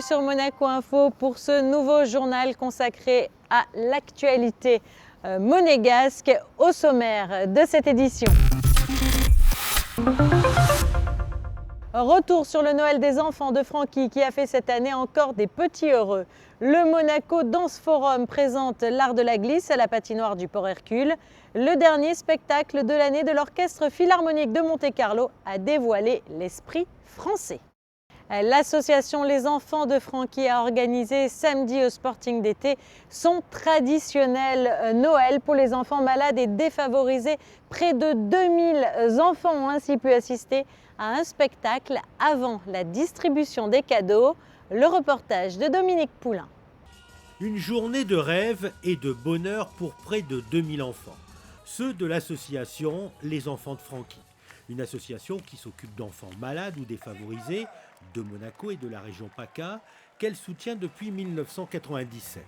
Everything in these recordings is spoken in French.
sur Monaco Info pour ce nouveau journal consacré à l'actualité monégasque. Au sommaire de cette édition. Retour sur le Noël des enfants de Francky qui a fait cette année encore des petits heureux. Le Monaco Dance Forum présente l'art de la glisse à la patinoire du Port Hercule. Le dernier spectacle de l'année de l'Orchestre Philharmonique de Monte-Carlo a dévoilé l'esprit français. L'association Les Enfants de Francky a organisé samedi au Sporting d'été son traditionnel Noël pour les enfants malades et défavorisés. Près de 2000 enfants ont ainsi pu assister à un spectacle avant la distribution des cadeaux. Le reportage de Dominique Poulain. Une journée de rêve et de bonheur pour près de 2000 enfants. Ceux de l'association Les Enfants de Francky. Une association qui s'occupe d'enfants malades ou défavorisés de Monaco et de la région PACA, qu'elle soutient depuis 1997.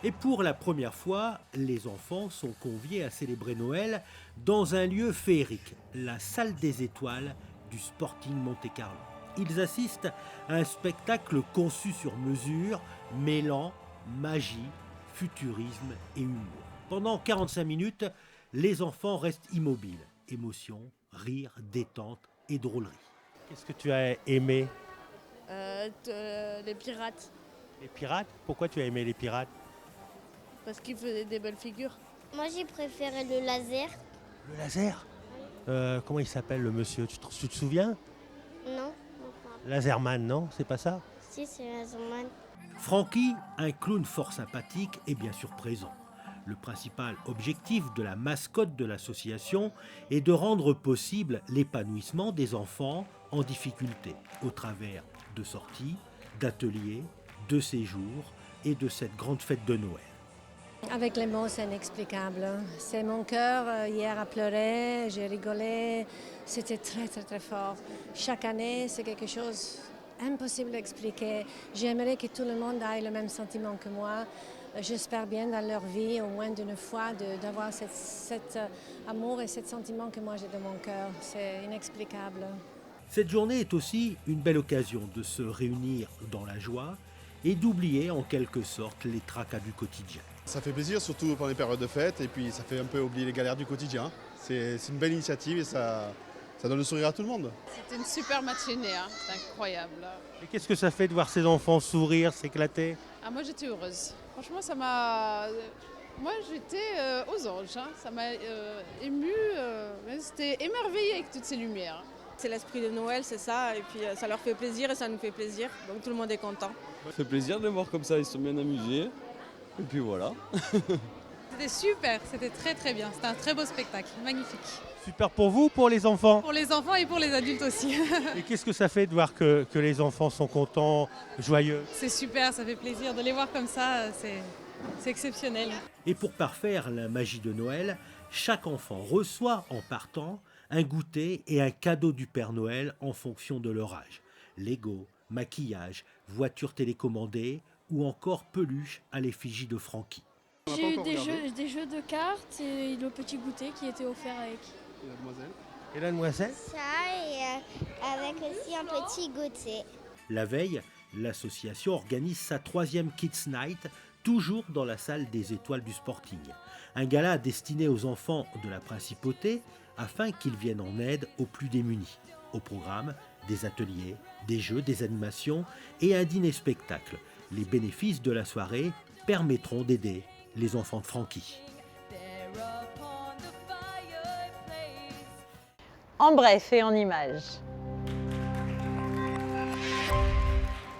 Et pour la première fois, les enfants sont conviés à célébrer Noël dans un lieu féerique, la Salle des Étoiles du Sporting Monte-Carlo. Ils assistent à un spectacle conçu sur mesure, mêlant magie, futurisme et humour. Pendant 45 minutes, les enfants restent immobiles. Émotion, rire, détente et drôlerie. Qu'est-ce que tu as aimé ? Les pirates. Les pirates ? Pourquoi tu as aimé les pirates ? Parce qu'ils faisaient des belles figures. Moi j'ai préféré le laser. Le laser ? Comment il s'appelle le monsieur ? Tu te souviens ? Non. Laserman, non ? C'est pas ça ? Si, c'est Laserman. Francky, un clown fort sympathique et bien sûr présent. Le principal objectif de la mascotte de l'association est de rendre possible l'épanouissement des enfants en difficulté au travers de sorties, d'ateliers, de séjours et de cette grande fête de Noël. Avec les mots, c'est inexplicable. C'est mon cœur, hier a pleuré, j'ai rigolé, c'était très très très fort. Chaque année, c'est quelque chose d'impossible d'expliquer. J'aimerais que tout le monde ait le même sentiment que moi. J'espère bien dans leur vie, au moins d'une fois, d'avoir cet amour et cet sentiment que moi j'ai dans mon cœur. C'est inexplicable. Cette journée est aussi une belle occasion de se réunir dans la joie et d'oublier en quelque sorte les tracas du quotidien. Ça fait plaisir, surtout pendant les périodes de fête, et puis ça fait un peu oublier les galères du quotidien. C'est une belle initiative et ça donne le sourire à tout le monde. C'était une super matinée, c'est incroyable. Et qu'est-ce que ça fait de voir ces enfants sourire, s'éclater ? Moi j'étais heureuse. Franchement ça m'a... Moi j'étais aux anges, ça m'a émue, j'étais émerveillée avec toutes ces lumières. C'est l'esprit de Noël, c'est ça, et puis ça leur fait plaisir et ça nous fait plaisir, donc tout le monde est content. Ça fait plaisir de les voir comme ça, ils sont bien amusés, et puis voilà. C'était super, c'était très très bien, c'était un très beau spectacle, magnifique. Super pour vous, pour les enfants ? Pour les enfants et pour les adultes aussi. Et qu'est-ce que ça fait de voir que les enfants sont contents, joyeux ? C'est super, ça fait plaisir de les voir comme ça, c'est exceptionnel. Et pour parfaire la magie de Noël, chaque enfant reçoit en partant un goûter et un cadeau du Père Noël en fonction de leur âge. Lego, maquillage, voiture télécommandée ou encore peluche à l'effigie de Francky. J'ai eu des jeux de cartes et le petit goûter qui était offert avec. Et la demoiselle ? Et la demoiselle ? Ça et avec aussi un petit goûter. La veille, l'association organise sa 3e Kids Night, toujours dans la salle des Étoiles du Sporting. Un gala destiné aux enfants de la principauté afin qu'ils viennent en aide aux plus démunis. Au programme, des ateliers, des jeux, des animations et un dîner-spectacle. Les bénéfices de la soirée permettront d'aider les enfants de Francky. En bref et en images.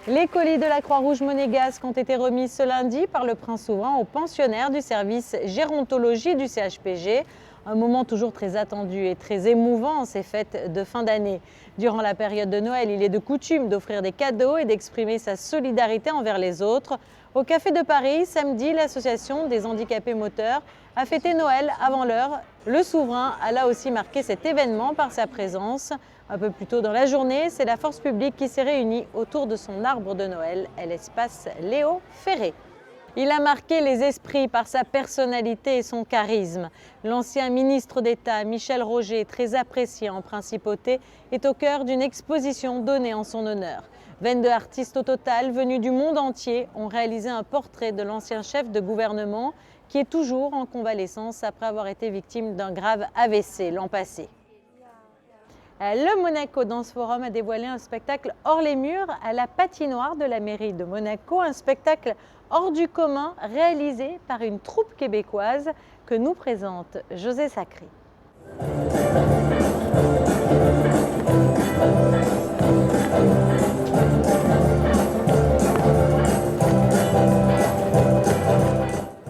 Les colis de la Croix-Rouge monégasque ont été remis ce lundi par le prince souverain aux pensionnaires du service gérontologie du CHPG. Un moment toujours très attendu et très émouvant en ces fêtes de fin d'année. Durant la période de Noël, il est de coutume d'offrir des cadeaux et d'exprimer sa solidarité envers les autres. Au Café de Paris, samedi, l'association des handicapés moteurs a fêté Noël avant l'heure. Le souverain a là aussi marqué cet événement par sa présence. Un peu plus tôt dans la journée, c'est la force publique qui s'est réunie autour de son arbre de Noël, l'espace Léo Ferré. Il a marqué les esprits par sa personnalité et son charisme. L'ancien ministre d'État Michel Roger, très apprécié en principauté, est au cœur d'une exposition donnée en son honneur. 22 artistes au total, venus du monde entier, ont réalisé un portrait de l'ancien chef de gouvernement qui est toujours en convalescence après avoir été victime d'un grave AVC l'an passé. Le Monaco Dance Forum a dévoilé un spectacle hors les murs à la patinoire de la mairie de Monaco, un spectacle hors du commun réalisé par une troupe québécoise que nous présente José Sacré.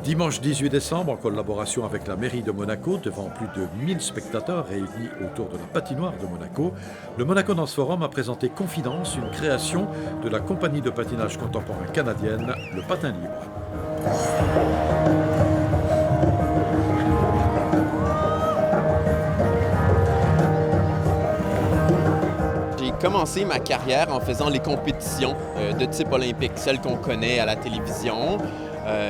Dimanche 18 décembre, en collaboration avec la mairie de Monaco, devant plus de 1000 spectateurs réunis autour de la patinoire de Monaco, le Monaco Dance Forum a présenté Confidence, une création de la compagnie de patinage contemporain canadienne, le Patin Libre. J'ai commencé ma carrière en faisant les compétitions de type olympique, celles qu'on connaît à la télévision.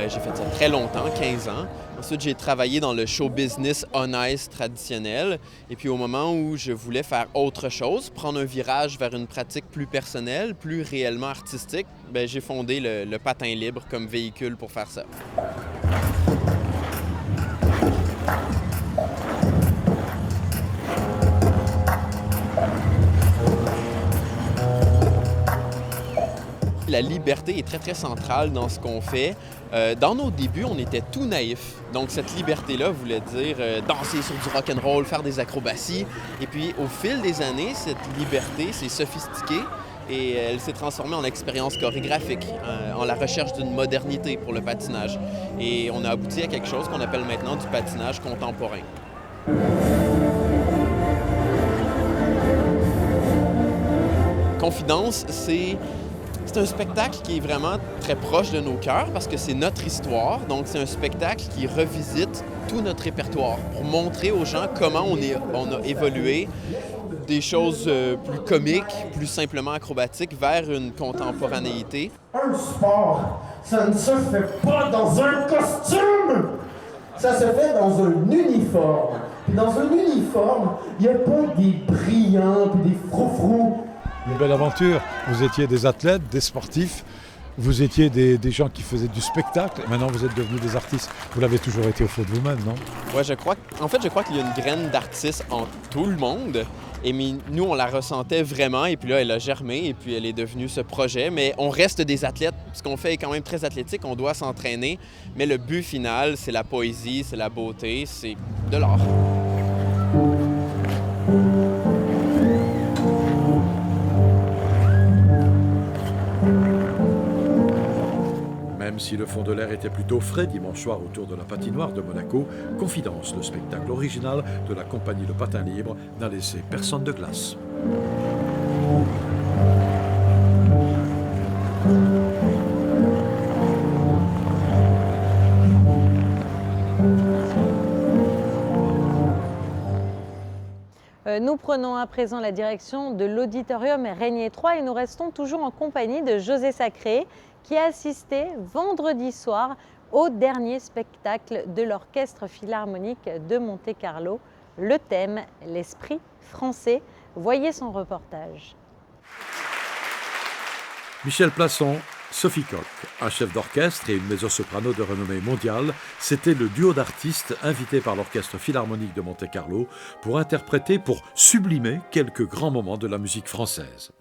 J'ai fait ça très longtemps, 15 ans. Ensuite, j'ai travaillé dans le show business on ice traditionnel. Et puis au moment où je voulais faire autre chose, prendre un virage vers une pratique plus personnelle, plus réellement artistique, bien, j'ai fondé le patin libre comme véhicule pour faire ça. La liberté est très, très centrale dans ce qu'on fait. Dans nos débuts, on était tout naïfs. Donc, cette liberté-là voulait dire danser sur du rock'n'roll, faire des acrobaties. Et puis, au fil des années, cette liberté s'est sophistiquée et elle s'est transformée en expérience chorégraphique, en la recherche d'une modernité pour le patinage. Et on a abouti à quelque chose qu'on appelle maintenant du patinage contemporain. Confidence, c'est un spectacle qui est vraiment très proche de nos cœurs parce que c'est notre histoire. Donc, c'est un spectacle qui revisite tout notre répertoire pour montrer aux gens comment on a évolué des choses plus comiques, plus simplement acrobatiques, vers une contemporanéité. Un sport, ça ne se fait pas dans un costume! Ça se fait dans un uniforme. Puis dans un uniforme, il n'y a pas des brillants puis des froufrous. Une belle aventure. Vous étiez des athlètes, des sportifs, vous étiez des gens qui faisaient du spectacle. Maintenant, vous êtes devenus des artistes. Vous l'avez toujours été au fond de vous-même, non? Oui, je crois qu'il y a une graine d'artiste en tout le monde. Et nous, on la ressentait vraiment. Et puis là, elle a germé et puis elle est devenue ce projet. Mais on reste des athlètes. Ce qu'on fait est quand même très athlétique. On doit s'entraîner. Mais le but final, c'est la poésie, c'est la beauté, c'est de l'art. Même si le fond de l'air était plutôt frais dimanche soir autour de la patinoire de Monaco, Confidence, le spectacle original de la compagnie Le Patin Libre, n'a laissé personne de glace. Nous prenons à présent la direction de l'auditorium Régnier 3 et nous restons toujours en compagnie de José Sacré qui a assisté vendredi soir au dernier spectacle de l'Orchestre Philharmonique de Monte-Carlo. Le thème, l'esprit français. Voyez son reportage. Michel Plasson, Sophie Coq, un chef d'orchestre et une mezzo-soprano de renommée mondiale, c'était le duo d'artistes invités par l'Orchestre Philharmonique de Monte-Carlo pour interpréter, pour sublimer quelques grands moments de la musique française.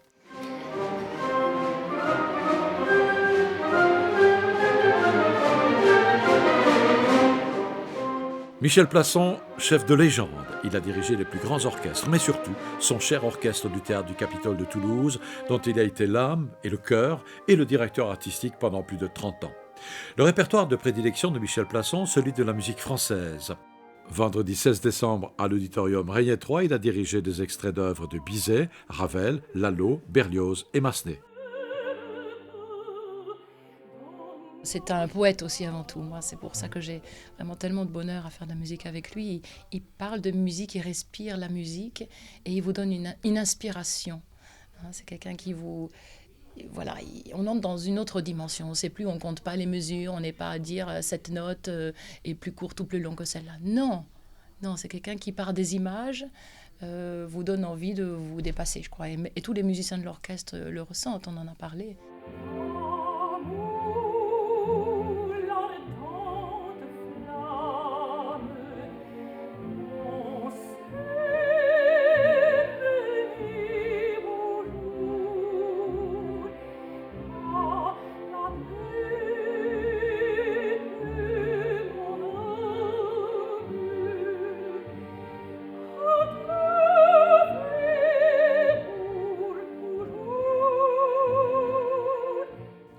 Michel Plasson, chef de légende, il a dirigé les plus grands orchestres, mais surtout son cher orchestre du Théâtre du Capitole de Toulouse, dont il a été l'âme et le cœur et le directeur artistique pendant plus de 30 ans. Le répertoire de prédilection de Michel Plasson, celui de la musique française. Vendredi 16 décembre, à l'auditorium Régnier 3, il a dirigé des extraits d'œuvres de Bizet, Ravel, Lalo, Berlioz et Massenet. C'est un poète aussi avant tout. Moi, c'est pour ça que j'ai vraiment tellement de bonheur à faire de la musique avec lui. Il parle de musique, il respire la musique et il vous donne une inspiration. C'est quelqu'un qui vous... Voilà, on entre dans une autre dimension. On ne sait plus, on ne compte pas les mesures, on n'est pas à dire cette note est plus courte ou plus longue que celle-là. Non, c'est quelqu'un qui part des images, vous donne envie de vous dépasser, je crois. Et tous les musiciens de l'orchestre le ressentent, on en a parlé.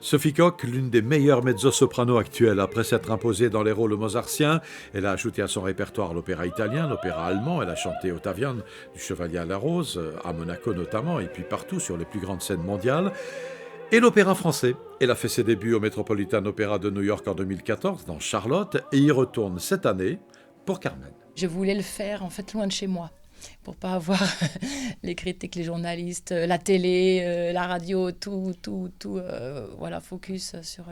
Sophie Koch, l'une des meilleures mezzo-soprano actuelles, après s'être imposée dans les rôles mozartiens, elle a ajouté à son répertoire l'opéra italien, l'opéra allemand, elle a chanté Ottavian du Chevalier à la Rose, à Monaco notamment, et puis partout sur les plus grandes scènes mondiales. Et l'opéra français. Elle a fait ses débuts au Metropolitan Opera de New York en 2014, dans Charlotte, et y retourne cette année pour Carmen. Je voulais le faire en fait loin de chez moi, pour pas avoir les critiques, les journalistes, la télé, la radio, tout voilà, focus sur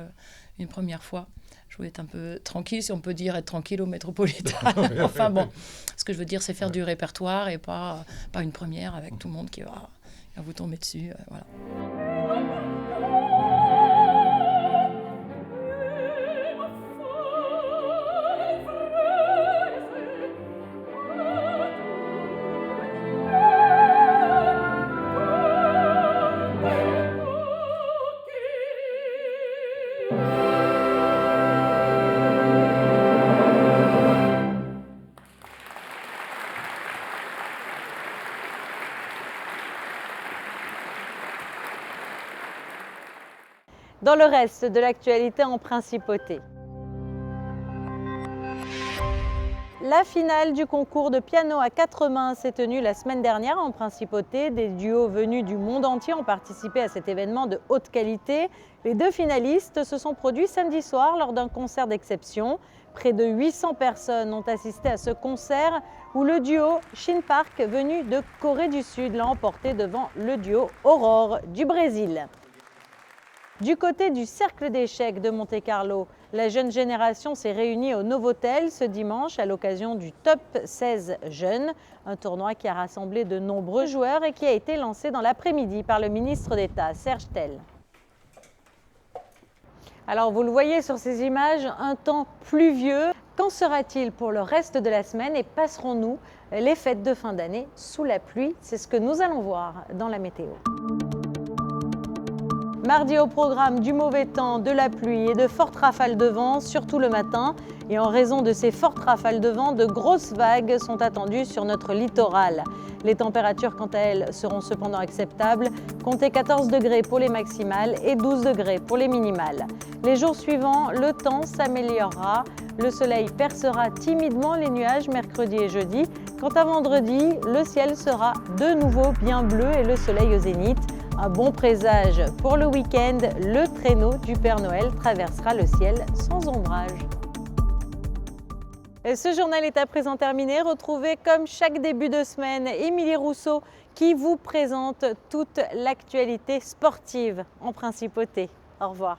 une première fois. Je voulais être un peu tranquille, si on peut dire, être tranquille au Métropolitain. Enfin bon, ce que je veux dire, c'est faire du répertoire et pas une première avec tout le monde qui va vous tomber dessus. Voilà. Dans le reste de l'actualité en principauté. La finale du concours de piano à 4 mains s'est tenue la semaine dernière en principauté. Des duos venus du monde entier ont participé à cet événement de haute qualité. Les 2 finalistes se sont produits samedi soir lors d'un concert d'exception. Près de 800 personnes ont assisté à ce concert où le duo Shin Park, venu de Corée du Sud, l'a emporté devant le duo Aurore du Brésil. Du côté du Cercle d'échecs de Monte-Carlo, la jeune génération s'est réunie au Novotel ce dimanche à l'occasion du Top 16 Jeunes, un tournoi qui a rassemblé de nombreux joueurs et qui a été lancé dans l'après-midi par le ministre d'État, Serge Tell. Alors vous le voyez sur ces images, un temps pluvieux. Qu'en sera-t-il pour le reste de la semaine et passerons-nous les fêtes de fin d'année sous la pluie? C'est ce que nous allons voir dans la météo. Mardi au programme du mauvais temps, de la pluie et de fortes rafales de vent, surtout le matin. Et en raison de ces fortes rafales de vent, de grosses vagues sont attendues sur notre littoral. Les températures, quant à elles, seront cependant acceptables. Comptez 14 degrés pour les maximales et 12 degrés pour les minimales. Les jours suivants, le temps s'améliorera. Le soleil percera timidement les nuages mercredi et jeudi. Quant à vendredi, le ciel sera de nouveau bien bleu et le soleil au zénith. Un bon présage pour le week-end, le traîneau du Père Noël traversera le ciel sans ombrage. Et ce journal est à présent terminé. Retrouvez comme chaque début de semaine Émilie Rousseau qui vous présente toute l'actualité sportive en principauté. Au revoir.